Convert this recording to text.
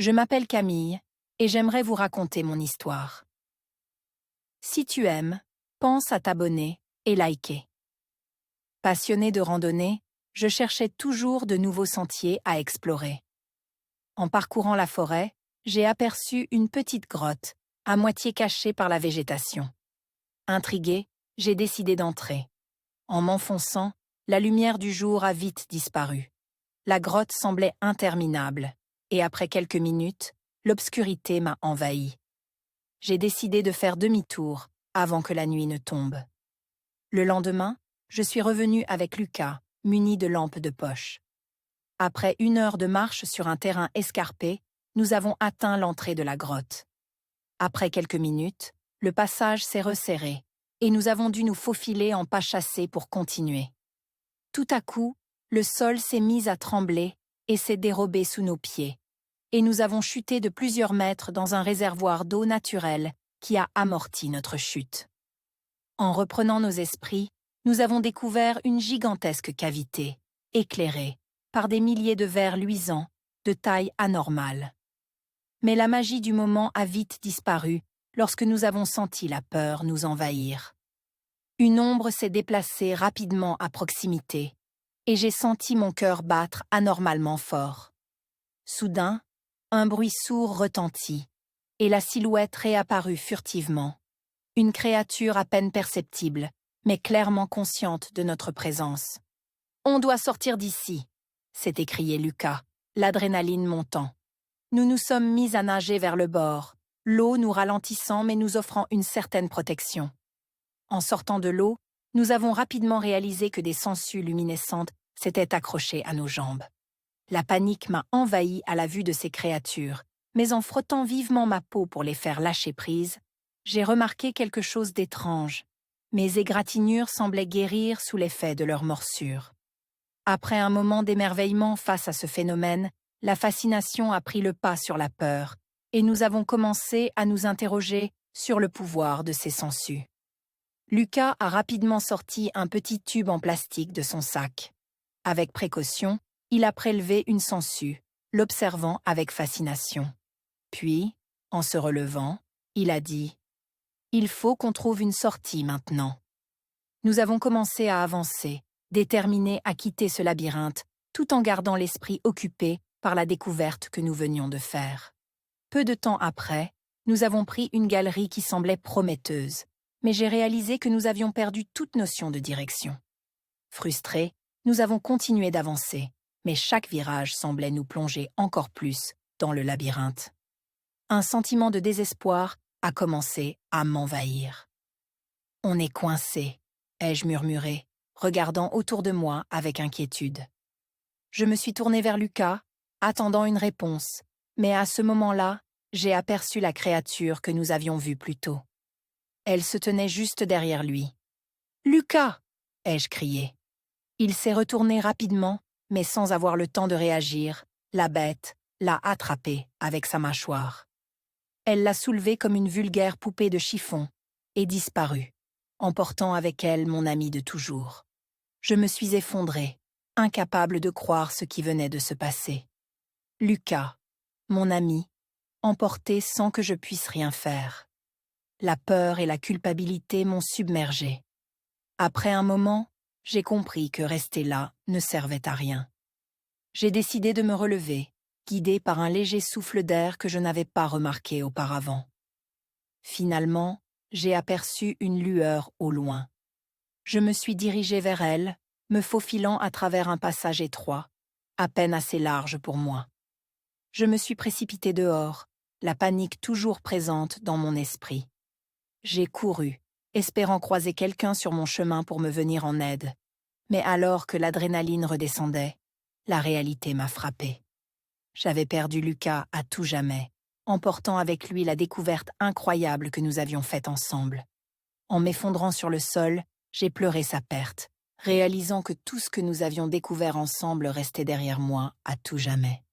Je m'appelle Camille et j'aimerais vous raconter mon histoire. Si tu aimes, pense à t'abonner et liker. Passionnée de randonnée, je cherchais toujours de nouveaux sentiers à explorer. En parcourant la forêt, j'ai aperçu une petite grotte, à moitié cachée par la végétation. Intriguée, j'ai décidé d'entrer. En m'enfonçant, la lumière du jour a vite disparu. La grotte semblait interminable, et après quelques minutes, l'obscurité m'a envahi. J'ai décidé de faire demi-tour avant que la nuit ne tombe. Le lendemain, je suis revenue avec Lucas, muni de lampe de poche. Après 1 heure de marche sur un terrain escarpé, nous avons atteint l'entrée de la grotte. Après quelques minutes, le passage s'est resserré et nous avons dû nous faufiler en pas chassés pour continuer. Tout à coup, le sol s'est mis à trembler et s'est dérobé sous nos pieds, et nous avons chuté de plusieurs mètres dans un réservoir d'eau naturelle qui a amorti notre chute. En reprenant nos esprits, nous avons découvert une gigantesque cavité, éclairée par des milliers de verres luisants, de taille anormale. Mais la magie du moment a vite disparu lorsque nous avons senti la peur nous envahir. Une ombre s'est déplacée rapidement à proximité, et j'ai senti mon cœur battre anormalement fort. Soudain, un bruit sourd retentit, et la silhouette réapparut furtivement. Une créature à peine perceptible, mais clairement consciente de notre présence. « On doit sortir d'ici !» s'est écrié Lucas, l'adrénaline montant. Nous nous sommes mis à nager vers le bord, l'eau nous ralentissant mais nous offrant une certaine protection. En sortant de l'eau, nous avons rapidement réalisé que des sangsues luminescentes s'étaient accrochées à nos jambes. La panique m'a envahi à la vue de ces créatures, mais en frottant vivement ma peau pour les faire lâcher prise, j'ai remarqué quelque chose d'étrange. Mes égratignures semblaient guérir sous l'effet de leurs morsures. Après un moment d'émerveillement face à ce phénomène, la fascination a pris le pas sur la peur, et nous avons commencé à nous interroger sur le pouvoir de ces sangsues. Lucas a rapidement sorti un petit tube en plastique de son sac. Avec précaution, il a prélevé une sangsue, l'observant avec fascination. Puis, en se relevant, il a dit « Il faut qu'on trouve une sortie maintenant ». Nous avons commencé à avancer, déterminés à quitter ce labyrinthe, tout en gardant l'esprit occupé par la découverte que nous venions de faire. Peu de temps après, nous avons pris une galerie qui semblait prometteuse, mais j'ai réalisé que nous avions perdu toute notion de direction. Frustrés, nous avons continué d'avancer, mais chaque virage semblait nous plonger encore plus dans le labyrinthe. Un sentiment de désespoir a commencé à m'envahir. « On est coincé », ai-je murmuré, regardant autour de moi avec inquiétude. Je me suis tournée vers Lucas, attendant une réponse, mais à ce moment-là, j'ai aperçu la créature que nous avions vue plus tôt. Elle se tenait juste derrière lui. « Lucas !» ai-je crié. Il s'est retourné rapidement, mais sans avoir le temps de réagir, la bête l'a attrapé avec sa mâchoire. Elle l'a soulevée comme une vulgaire poupée de chiffon et disparut, emportant avec elle mon ami de toujours. Je me suis effondrée, incapable de croire ce qui venait de se passer. Lucas, mon ami, emporté sans que je puisse rien faire. La peur et la culpabilité m'ont submergée. Après un moment, j'ai compris que rester là ne servait à rien. J'ai décidé de me relever, guidée par un léger souffle d'air que je n'avais pas remarqué auparavant. Finalement, j'ai aperçu une lueur au loin. Je me suis dirigée vers elle, me faufilant à travers un passage étroit, à peine assez large pour moi. Je me suis précipitée dehors, la panique toujours présente dans mon esprit. J'ai couru, espérant croiser quelqu'un sur mon chemin pour me venir en aide. Mais alors que l'adrénaline redescendait, la réalité m'a frappée. J'avais perdu Lucas à tout jamais, emportant avec lui la découverte incroyable que nous avions faite ensemble. En m'effondrant sur le sol, j'ai pleuré sa perte, réalisant que tout ce que nous avions découvert ensemble restait derrière moi à tout jamais.